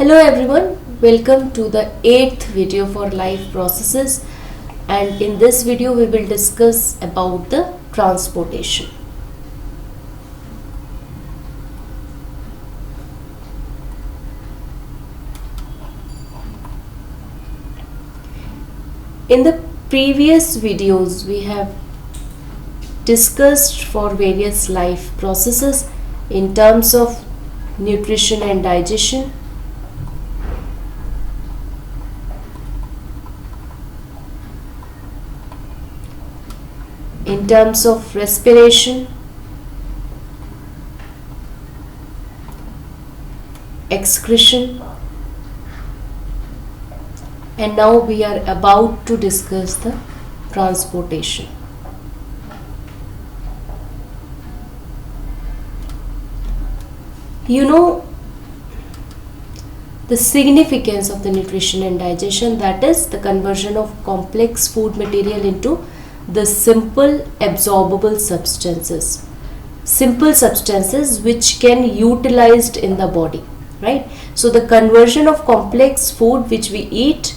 Hello everyone, welcome to the 8th video for life processes, and in this video we will discuss about the transportation. In the previous videos we have discussed for various life processes in terms of nutrition and digestion, in terms of respiration, excretion, and now we are about to discuss the transportation. You know the significance of the nutrition and digestion, that is the conversion of complex food material into the simple absorbable substances, simple substances which can utilized in the body, right? So the conversion of complex food which we eat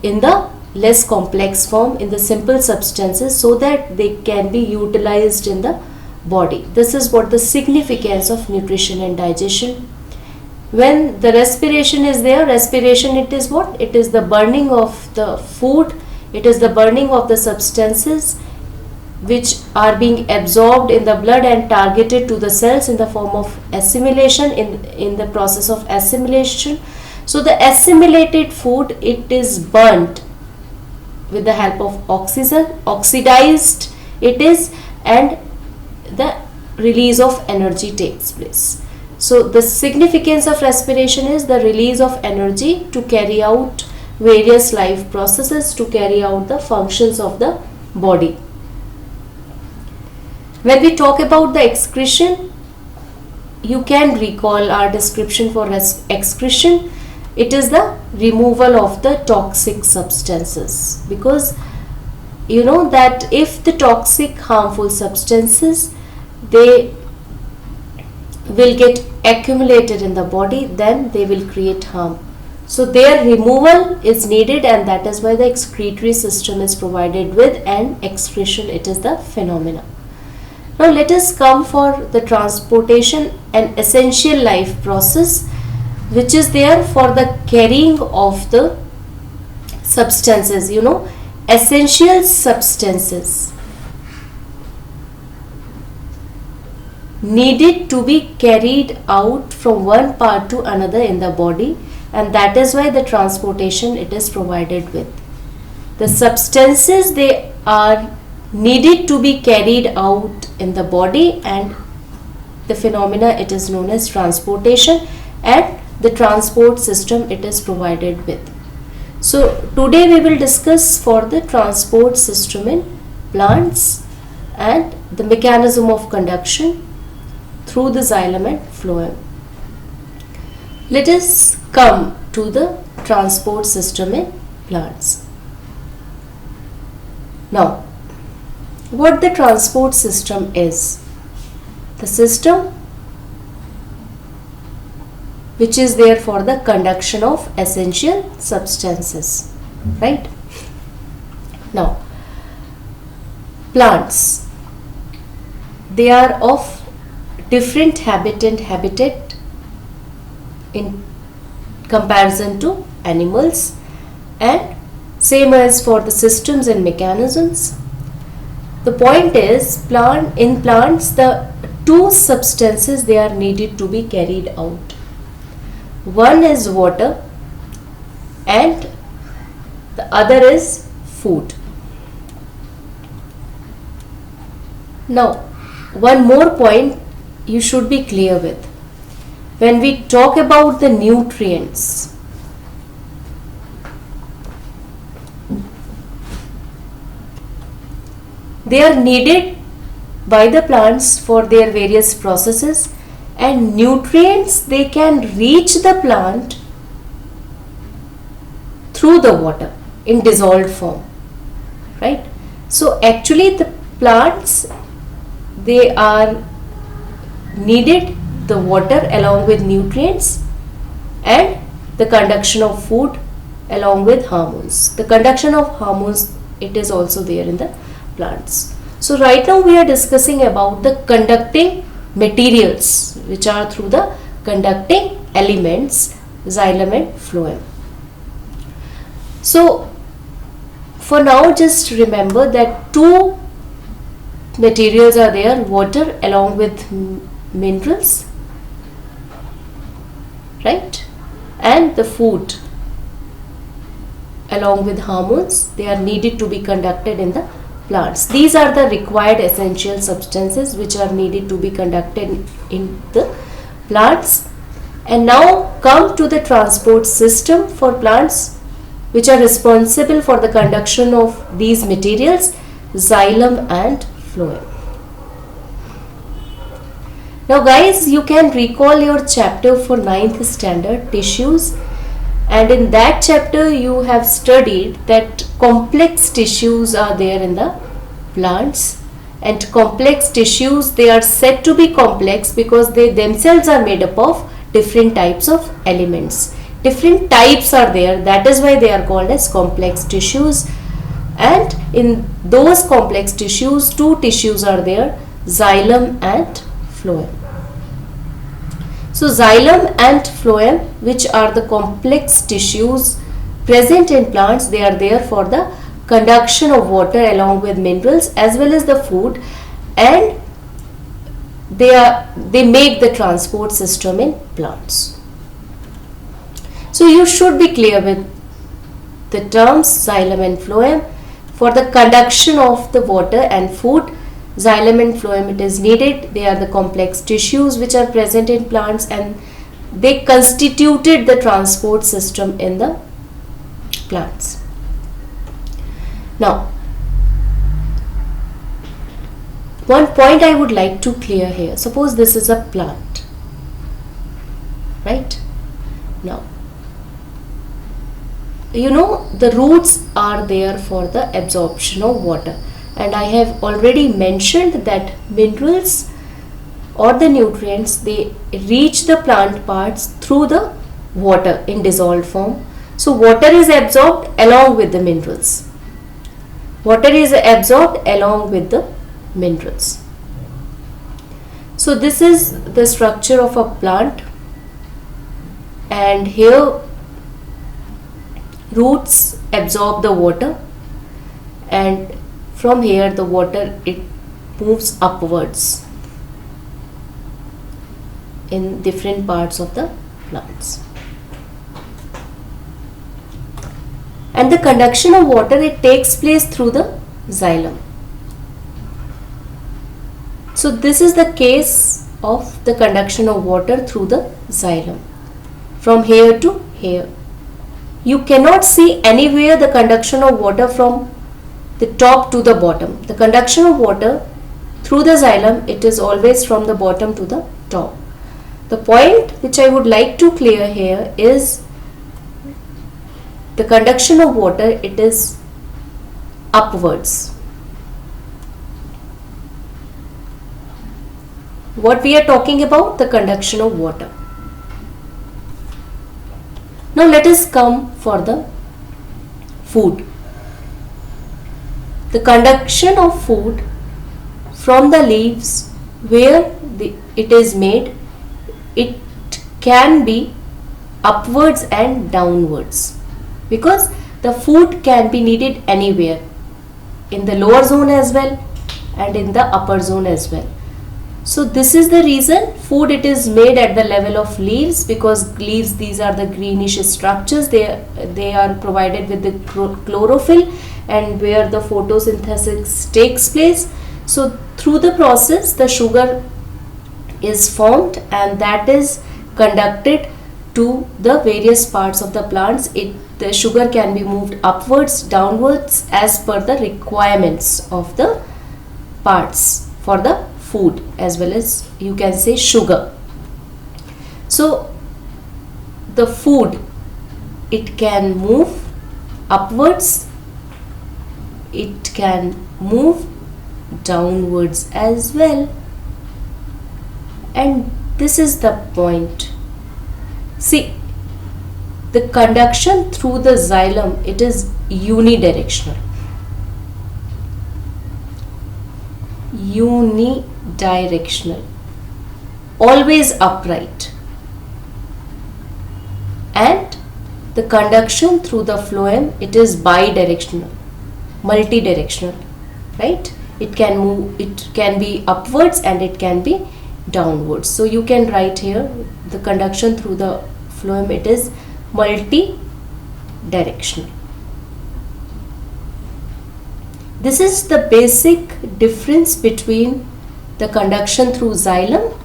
in the less complex form, in the simple substances, so that they can be utilized in the body. This is what the significance of nutrition and digestion. When the respiration is there, respiration, it is what? It is the burning of the food. It is the burning of the substances which are being absorbed in the blood and targeted to the cells in the form of assimilation, in the process of assimilation. So the assimilated food, it is burnt with the help of oxygen, oxidized it is, and the release of energy takes place. So the significance of respiration is the release of energy to carry out various life processes, to carry out the functions of the body. When we talk about the excretion, you can recall our description for excretion. It is the removal of the toxic substances, because you know that if the toxic harmful substances, they will get accumulated in the body, then they will create harm. So their removal is needed, and that is why the excretory system is provided with, and excretion, it is the phenomena. Now let us come for the transportation, an essential life process which is there for the carrying of the substances, essential substances needed to be carried out from one part to another in the body, and that is why the transportation, it is provided with. The substances, they are needed to be carried out in the body, and the phenomena, it is known as transportation, and the transport system, it is provided with. So today we will discuss for the transport system in plants and the mechanism of conduction through the xylem and phloem. Let us come to the transport system in plants. Now, what the transport system is? The system which is there for the conduction of essential substances, right? Now, plants, they are of different habit and habitat in comparison to animals, and same as for the systems and mechanisms. The point is, in plants, the two substances, they are needed to be carried out. One is water and the other is food. Now, one more point you should be clear with. When we talk about the nutrients, they are needed by the plants for their various processes, and nutrients, they can reach the plant through the water in dissolved form, right? So actually the plants, they are needed the water along with nutrients and the conduction of food along with hormones. The conduction of hormones, it is also there in the plants. So right now we are discussing about the conducting materials, which are through the conducting elements, xylem and phloem. So for now, just remember that two materials are there, water along with minerals, right, and the food along with hormones. They are needed to be conducted in the plants. These are the required essential substances which are needed to be conducted in the plants. And now come to the transport system for plants, which are responsible for the conduction of these materials, xylem and phloem. Now guys, you can recall your chapter for 9th standard, tissues, and in that chapter you have studied that complex tissues are there in the plants, and complex tissues, they are said to be complex because they themselves are made up of different types of elements. Different types are there, that is why they are called as complex tissues. And in those complex tissues, two tissues are there, xylem and phloem. So xylem and phloem, which are the complex tissues present in plants, they are there for the conduction of water along with minerals as well as the food, and they make the transport system in plants. So you should be clear with the terms xylem and phloem. For the conduction of the water and food, xylem and phloem, it is needed. They are the complex tissues which are present in plants, and they constituted the transport system in the plants. Now, one point I would like to clear here. Suppose this is a plant, right? Now, you know, the roots are there for the absorption of water, and I have already mentioned that minerals or the nutrients, they reach the plant parts through the water in dissolved form. So water is absorbed along with the minerals. Water is absorbed along with the minerals. So this is the structure of a plant, and here roots absorb the water, and from here the water, it moves upwards in different parts of the plants. And the conduction of water, it takes place through the xylem. So this is the case of the conduction of water through the xylem, from here to here. You cannot see anywhere the conduction of water from the top to the bottom. The conduction of water through the xylem, it is always from the bottom to the top. The point which I would like to clear here is the conduction of water, it is upwards. What we are talking about, the conduction of water. Now let us come for the food. The conduction of food from the leaves where it is made, it can be upwards and downwards, because the food can be needed anywhere, in the lower zone as well and in the upper zone as well. So this is the reason food, it is made at the level of leaves, because leaves, these are the greenish structures, they are provided with the chlorophyll, and where the photosynthesis takes place. So through the process the sugar is formed, and that is conducted to the various parts of the plants. The sugar can be moved upwards, downwards, as per the requirements of the parts for the food, as well as you can say sugar. So the food, it can move upwards, it can move downwards as well, and this is the point. See, the conduction through the xylem, it is unidirectional. Unidirectional, always upright. And the conduction through the phloem, it is bidirectional, multidirectional, right? It can move, it can be upwards and it can be downwards. So you can write here the conduction through the phloem, it is multi-directional. This is the basic difference between the conduction through xylem,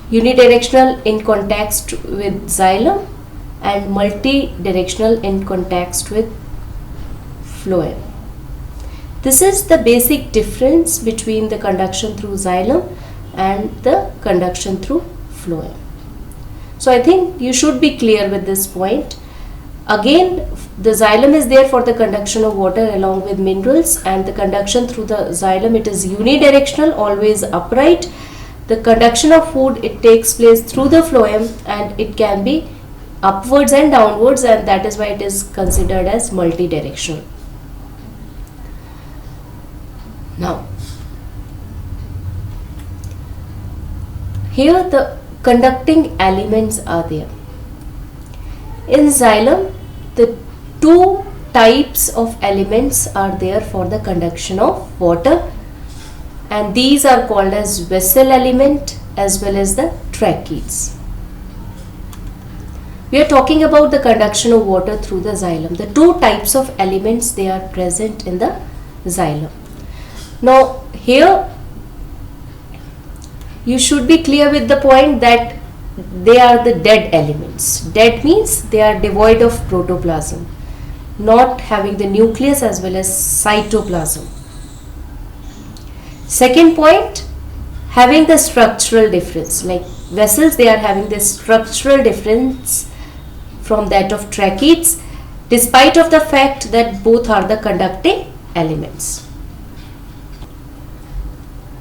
unidirectional in context with xylem, and multi-directional in context with phloem. This is the basic difference between the conduction through xylem and the conduction through phloem. So I think you should be clear with this point. Again, the xylem is there for the conduction of water along with minerals, and the conduction through the xylem, it is unidirectional, always upright. The conduction of food, it takes place through the phloem and it can be upwards and downwards, and that is why it is considered as multidirectional. Now, here the conducting elements are there. In xylem, the two types of elements are there for the conduction of water, and these are called as vessel element as well as the tracheids. We are talking about the conduction of water through the xylem. The two types of elements, they are present in the xylem. Now here you should be clear with the point that they are the dead elements. Dead means they are devoid of protoplasm, not having the nucleus as well as cytoplasm. Second point, having the structural difference. Like vessels, they are having the structural difference from that of tracheids, despite of the fact that both are the conducting elements.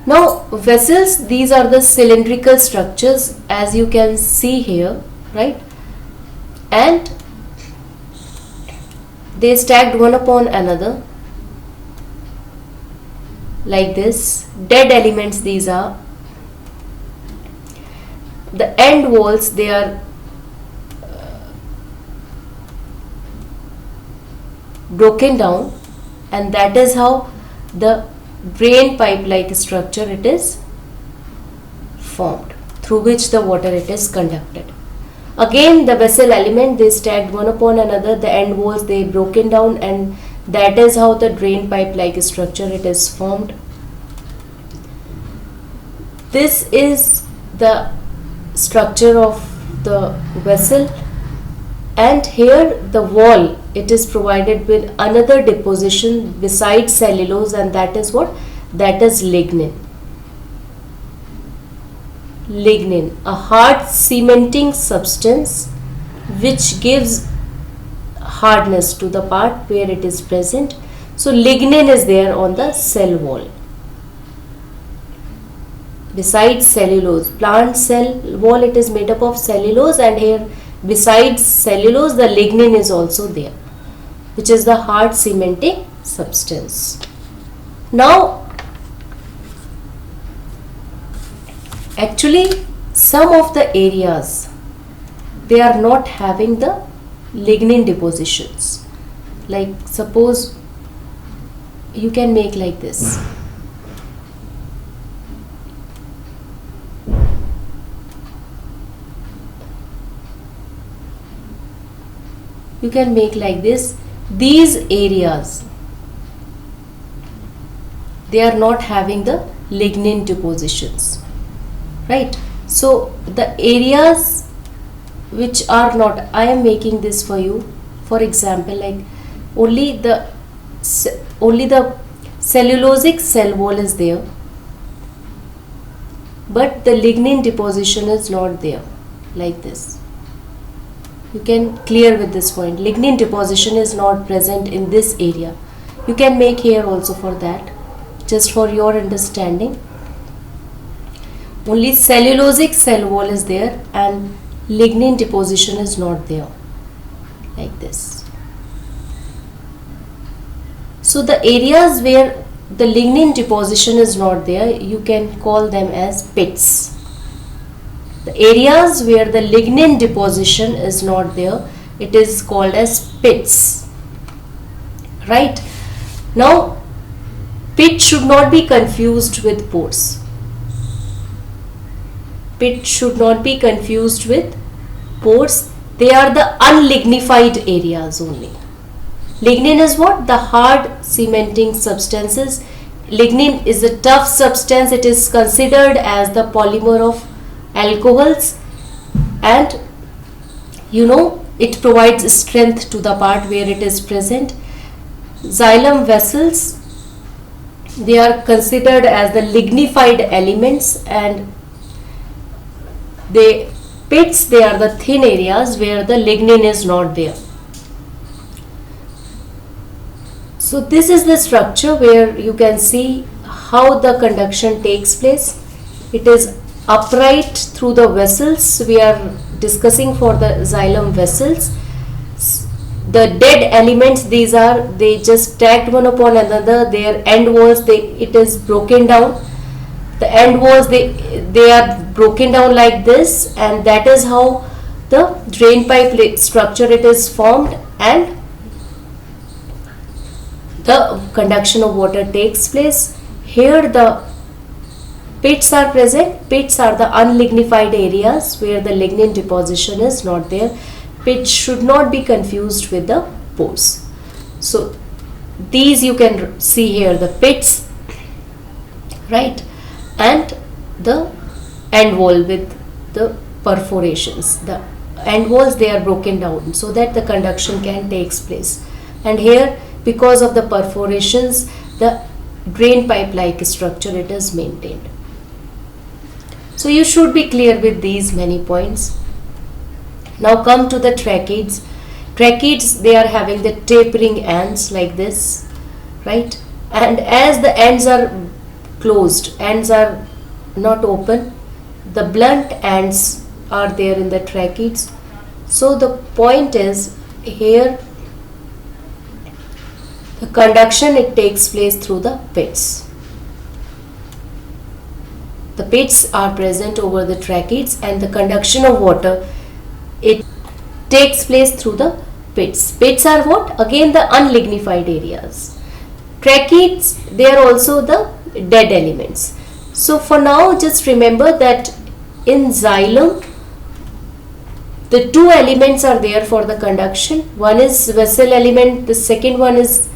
Now vessels, these are the cylindrical structures as you can see here, right? And they stacked one upon another like this. Dead elements these are. The end walls, they are broken down, and that is how the drain pipe like structure it is formed, through which the water it is conducted. Again, the vessel element, they stacked one upon another, the end walls they broken down, and that is how the drain pipe like structure it is formed. This is the structure of the vessel, and here the wall, it is provided with another deposition besides cellulose, and that is what? That is lignin. Lignin, a hard cementing substance which gives hardness to the part where it is present. So lignin is there on the cell wall. Besides cellulose, plant cell wall, it is made up of cellulose, and here besides cellulose, the lignin is also there, which is the hard cementing substance. Now, actually some of the areas, they are not having the lignin depositions. Like suppose you can make like this. You can make like this. These areas, they are not having the lignin depositions, right? So the areas which are not, I am making this for you. For example, like only the cellulosic cell wall is there, but the lignin deposition is not there, like this. You can clear with this point. Lignin deposition is not present in this area. You can make here also for that, just for your understanding. Only cellulosic cell wall is there and lignin deposition is not there. like this. So the areas where the lignin deposition is not there, you can call them as pits. The areas where the lignin deposition is not there, it is called as pits. Right? Now, pit should not be confused with pores. Pit should not be confused with pores. They are the unlignified areas only. Lignin is what? The hard cementing substances. Lignin is a tough substance. It is considered as the polymer of alcohols, and it provides strength to the part where it is present. Xylem vessels, they are considered as the lignified elements, and pits, they are the thin areas where the lignin is not there. So this is the structure where you can see how the conduction takes place. It is upright through the vessels. We are discussing for the xylem vessels. The dead elements, they just stacked one upon another. Their end walls, it is broken down. The end walls, they are broken down like this, and that is how the drain pipe structure it is formed, and the conduction of water takes place. Here the pits are present. Pits are the unlignified areas where the lignin deposition is not there. Pits should not be confused with the pores. So these you can see here, the pits, right, and the end wall with the perforations. The end walls, they are broken down so that the conduction can take place. And here, because of the perforations, the drain pipe like structure it is maintained. So you should be clear with these many points. Now come to the tracheids. Tracheids, they are having the tapering ends like this, right? And as the ends are closed, ends are not open, the blunt ends are there in the tracheids. So the point is here, the conduction it takes place through the pits. The pits are present over the tracheids, and the conduction of water it takes place through the pits. Pits are what? Again, the unlignified areas. Tracheids, they are also the dead elements. So for now, just remember that in xylem, the two elements are there for the conduction. One is vessel element, the second one is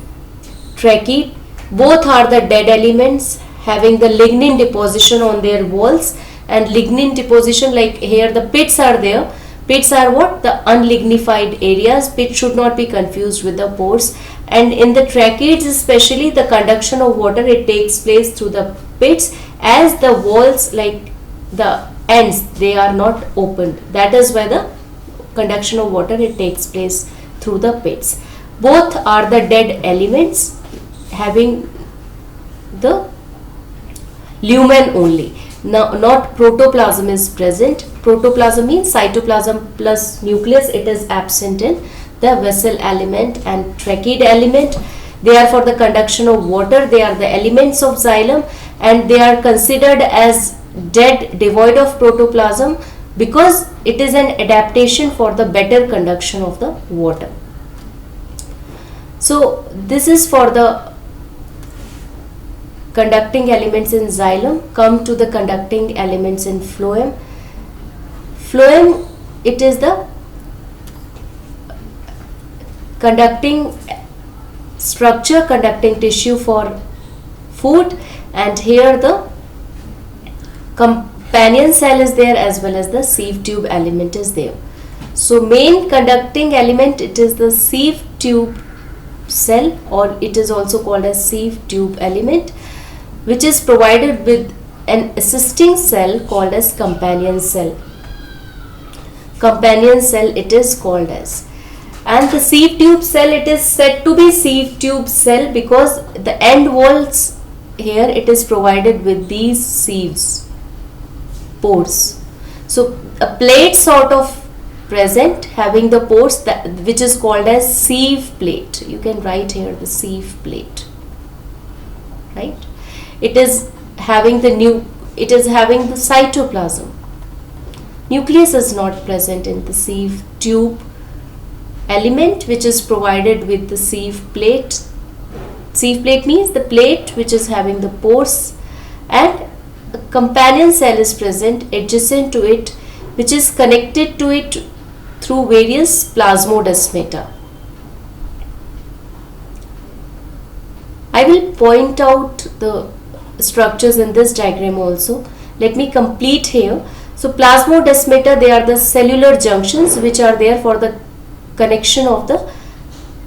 tracheid. Both are the dead elements having the lignin deposition on their walls, and lignin deposition, like here the pits are there. Pits are what? The unlignified areas. Pits should not be confused with the pores. And in the tracheids especially, the conduction of water it takes place through the pits, as the walls, like the ends, they are not opened. That is why the conduction of water it takes place through the pits. Both are the dead elements having the lumen only. Now, not protoplasm is present. Protoplasm means cytoplasm plus nucleus. It is absent in the vessel element and tracheid element. They are for the conduction of water. They are the elements of xylem, and they are considered as dead, devoid of protoplasm, because it is an adaptation for the better conduction of the water. So this is for the conducting elements in xylem. Come to the conducting elements in phloem. Phloem, it is the conducting structure, conducting tissue for food, and here the companion cell is there as well as the sieve tube element is there. So main conducting element, it is the sieve tube cell, or it is also called as sieve tube element, which is provided with an assisting cell called as companion cell. Companion cell it is called as. And the sieve tube cell, it is said to be sieve tube cell because the end walls here it is provided with these sieves, pores. So a plate sort of present having the pores which is called as sieve plate. You can write here the sieve plate, right? It is having the cytoplasm. Nucleus is not present in the sieve tube element, which is provided with the sieve plate. Sieve plate means the plate which is having the pores, and a companion cell is present adjacent to it, which is connected to it through various plasmodesmata. I will point out the structures in this diagram also. Let me complete here. So plasmodesmata, they are the cellular junctions which are there for the connection of the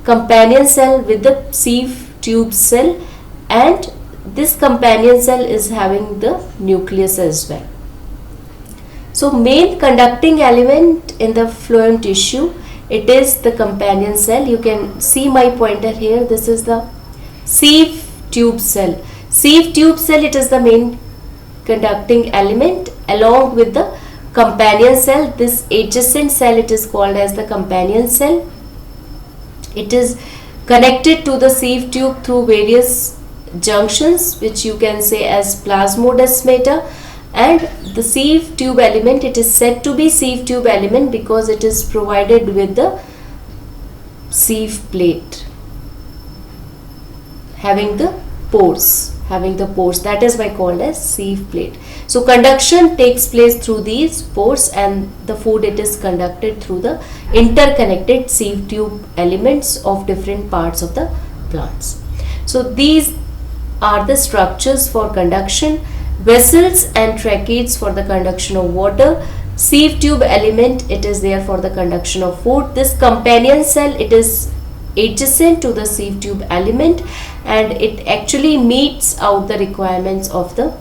companion cell with the sieve tube cell, and this companion cell is having the nucleus as well. So main conducting element in the phloem tissue, it is the companion cell. You can see my pointer here. This is the sieve tube cell. Sieve tube cell, it is the main conducting element along with the companion cell. This adjacent cell, it is called as the companion cell. It is connected to the sieve tube through various junctions, which you can say as plasmodesmata, and the sieve tube element, it is said to be sieve tube element because it is provided with the sieve plate having the pores, that is why called as sieve plate. So conduction takes place through these pores, and the food, it is conducted through the interconnected sieve tube elements of different parts of the plants. So these are the structures for conduction. Vessels and tracheids for the conduction of water. Sieve tube element, it is there for the conduction of food. This companion cell, it is adjacent to the sieve tube element, and it actually meets out the requirements of the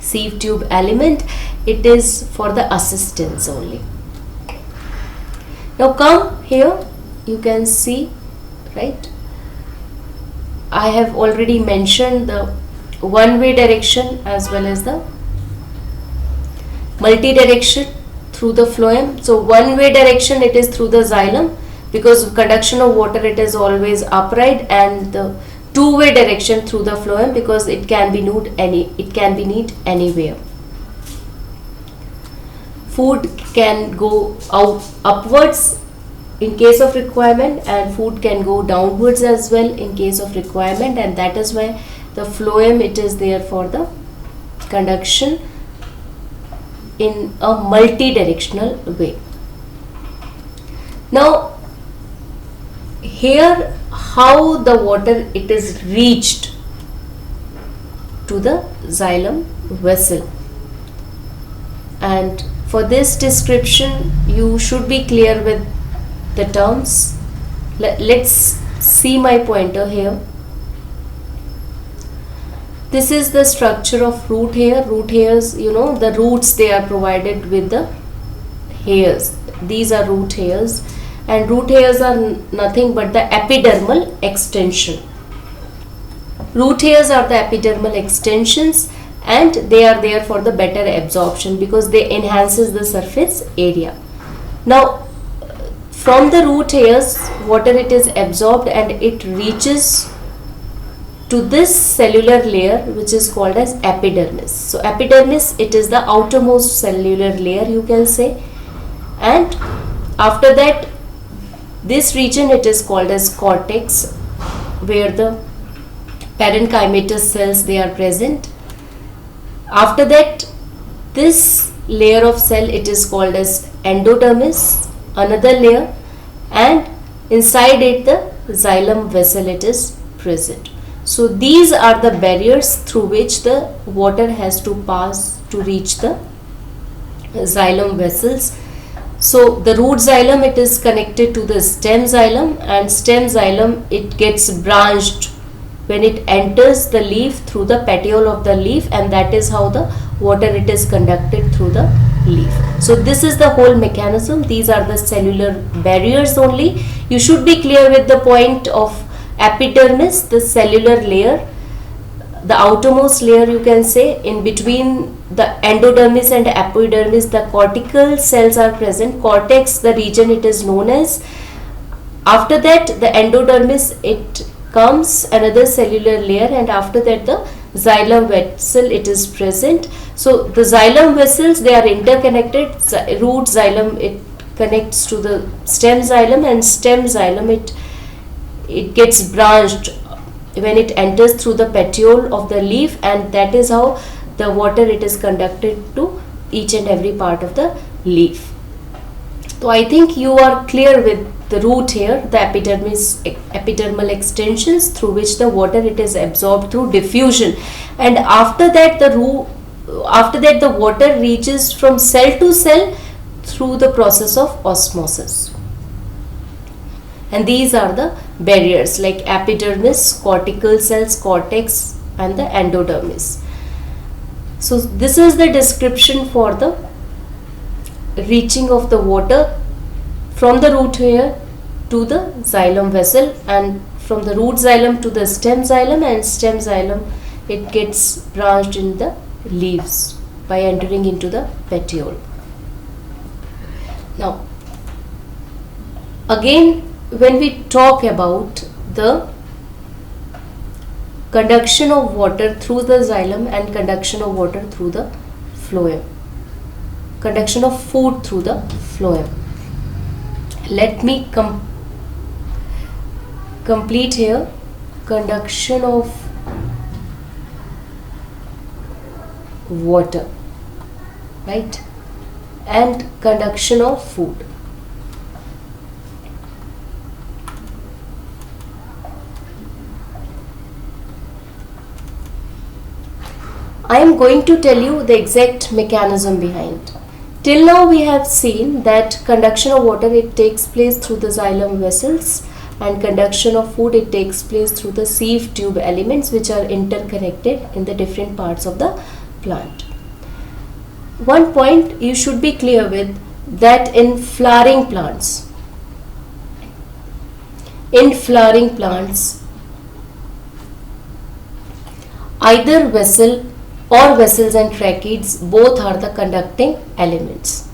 sieve tube element. It is for the assistance only. Now come here, you can see, right? I have already mentioned the one-way direction as well as the multi-direction through the phloem. So one-way direction, it is through the xylem, because conduction of water, it is always upright, and the two-way direction through the phloem, because it can be need anywhere. Food can go out upwards in case of requirement, and food can go downwards as well in case of requirement, and that is why the phloem, it is there for the conduction in a multi-directional way. Now here, how the water, it is reached to the xylem vessel, and for this description you should be clear with the terms. Let's see my pointer here. This is the structure of root hair. Root hairs, you know, the roots, they are provided with the hairs. These are root hairs, and root hairs are nothing but the epidermal extension. Root hairs are the epidermal extensions, and they are there for the better absorption because they enhances the surface area. Now from the root hairs, water, it is absorbed and it reaches to this cellular layer which is called as epidermis. So epidermis, it is the outermost cellular layer, you can say, and after that this region, it is called as cortex, where the parenchymatous cells, they are present. After that, this layer of cell, it is called as endodermis, another layer, and inside it the xylem vessel, it is present. So these are the barriers through which the water has to pass to reach the xylem vessels. So the root xylem, it is connected to the stem xylem, and stem xylem, it gets branched when it enters the leaf through the petiole of the leaf, and that is how the water, it is conducted through the leaf. So this is the whole mechanism. These are the cellular barriers only. You should be clear with the point of epidermis, the cellular layer the outermost layer, you can say, in between the endodermis and epidermis, the cortical cells are present. Cortex, the region it is known as. After that, the endodermis, it comes another cellular layer, and after that the xylem vessel it is present. So the xylem vessels, they are interconnected. Root xylem, it connects to the stem xylem, and stem xylem, it gets branched when it enters through the petiole of the leaf, and that is how the water it is conducted to each and every part of the leaf. So I think you are clear with the root here, the epidermal extensions through which the water it is absorbed through diffusion, and after that the water reaches from cell to cell through the process of osmosis. And these are the barriers like epidermis, cortical cells, cortex, and the endodermis. So this is the description for the reaching of the water from the root hair to the xylem vessel, and from the root xylem to the stem xylem, and stem xylem it gets branched in the leaves by entering into the petiole. Now again, when we talk about the conduction of water through the xylem and conduction of water through the phloem, conduction of food through the phloem, let me complete here. Conduction of water, right, and conduction of food. I am going to tell you the exact mechanism behind. Till now we have seen that conduction of water it takes place through the xylem vessels, and conduction of food it takes place through the sieve tube elements which are interconnected in the different parts of the plant. One point you should be clear with, that in flowering plants, either vessel or vessels and tracheids both are the conducting elements.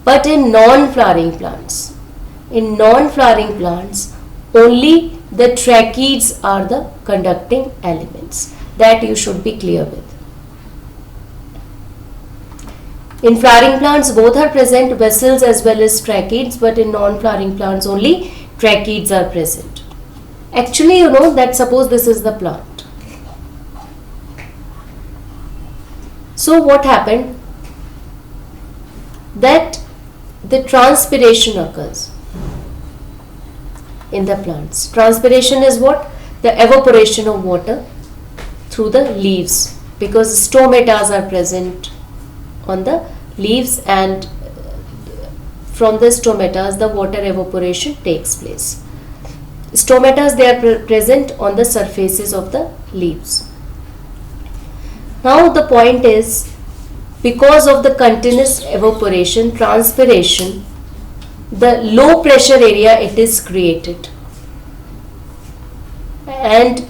But in non-flowering plants, only the tracheids are the conducting elements. That you should be clear with. In flowering plants both are present, vessels as well as tracheids, but in non-flowering plants only tracheids are present. Actually, you know that suppose this is the plant. So what happened? That the transpiration occurs in the plants. Transpiration is what? The evaporation of water through the leaves, because stomatas are present on the leaves, and from the stomatas the water evaporation takes place. Stomatas, they are present on the surfaces of the leaves. Now the point is, because of the continuous evaporation, transpiration, the low pressure area it is created, and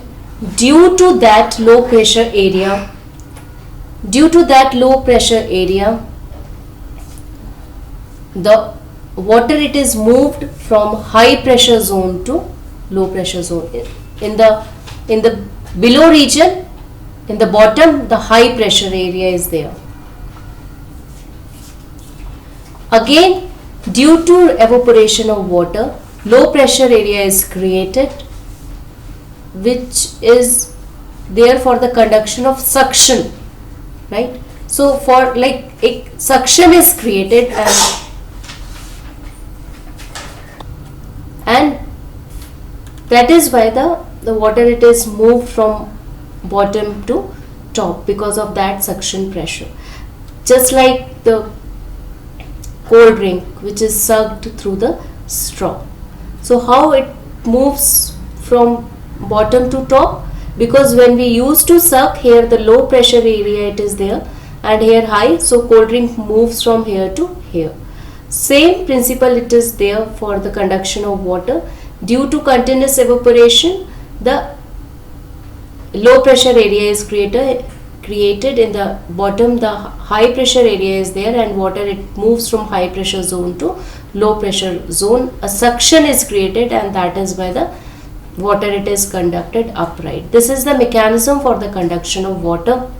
due to that low pressure area, the water it is moved from high pressure zone to low pressure zone. In the below region, in the bottom, the high pressure area is there. Again, due to evaporation of water, low pressure area is created, which is there for the conduction of suction, right? So for like suction is created, and that is why the water it is moved from bottom to top, because of that suction pressure. Just like the cold drink which is sucked through the straw. So how it moves from bottom to top? Because when we used to suck, here the low pressure area it is there, and here high, so cold drink moves from here to here. Same principle it is there for the conduction of water. Due to continuous evaporation, the low pressure area is created in the bottom. The high pressure area is there, and water, it moves from high pressure zone to low pressure zone. A suction is created, and that is why the water, it is conducted upright. This is the mechanism for the conduction of water.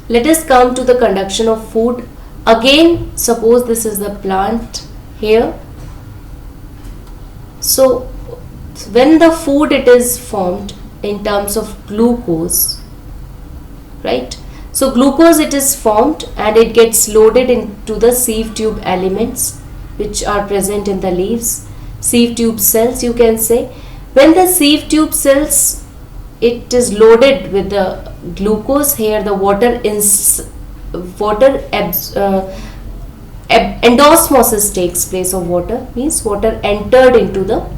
Let us come to the conduction of food. Again, suppose this is the plant here. So when the food, it is formed in terms of glucose, right? So glucose, it is formed and it gets loaded into the sieve tube elements which are present in the leaves, sieve tube cells, you can say. When the sieve tube cells, it is loaded with the glucose, here the endosmosis takes place of water, means water entered into the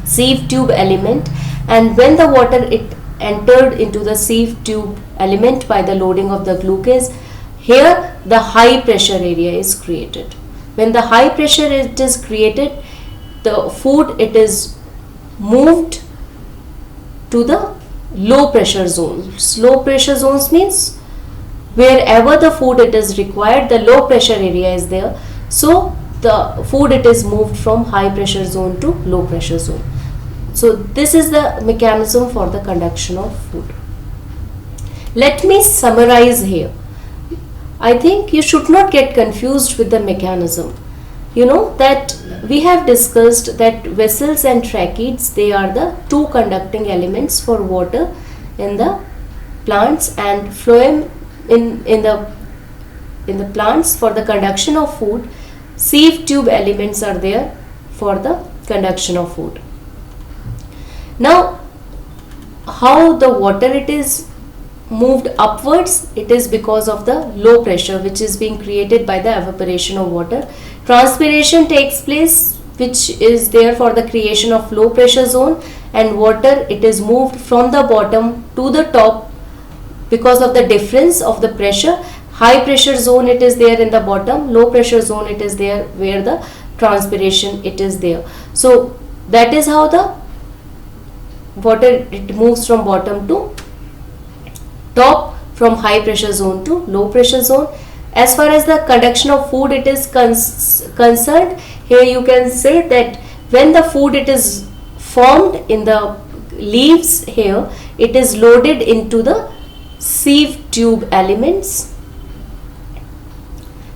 sieve tube element, and when the water, it entered into the sieve tube element by the loading of the glucose, here the high pressure area is created. When the high pressure, it is created, the food, it is moved to the low pressure zones. Low pressure zones means wherever the food, it is required, the low pressure area is there. So the food, it is moved from high pressure zone to low pressure zone. So this is the mechanism for the conduction of food. Let me summarize here. I think you should not get confused with the mechanism. You know that we have discussed that vessels and tracheids, they are the two conducting elements for water in the plants, and phloem in the plants for the conduction of food. Sieve tube elements are there for the conduction of food. Now, how the water, it is moved upwards? It is because of the low pressure which is being created by the evaporation of water. Transpiration takes place, which is there for the creation of low pressure zone, and water, it is moved from the bottom to the top because of the difference of the pressure. High pressure zone, it is there in the bottom, low pressure zone, it is there where the transpiration, it is there. So that is how the water, it moves from bottom to top, from high pressure zone to low pressure zone. As far as the conduction of food, it is concerned, here you can say that when the food, it is formed in the leaves, here it is loaded into the sieve tube elements,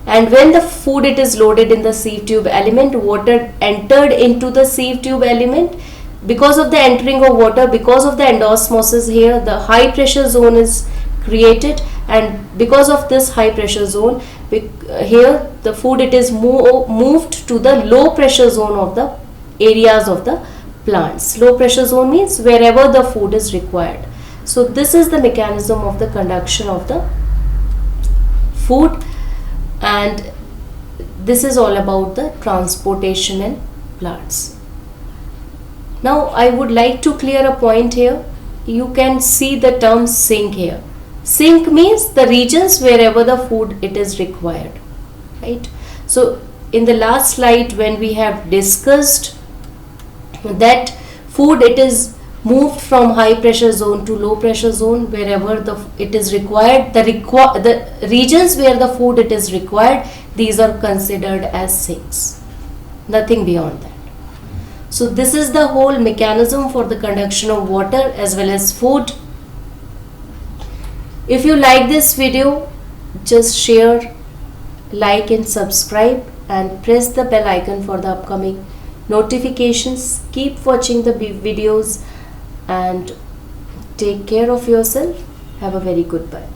and when the food, it is loaded in the sieve tube element, water entered into the sieve tube element. Because of the entering of water, because of the endosmosis, here the high pressure zone is created, and because of this high pressure zone, here the food, it is moved to the low pressure zone of the areas of the plants. Low pressure zone means wherever the food is required. So this is the mechanism of the conduction of the food, and this is all about the transportation in plants. Now I would like to clear a point here. You can see the term sink here. Sink means the regions wherever the food, it is required, right? So in the last slide, when we have discussed that food, it is moved from high pressure zone to low pressure zone wherever it is required, the regions where the food, it is required, these are considered as sinks, nothing beyond that. So this is the whole mechanism for the conduction of water as well as food. If you like this video, just share, like and subscribe, and press the bell icon for the upcoming notifications. Keep watching the videos and take care of yourself. Have a very good bye.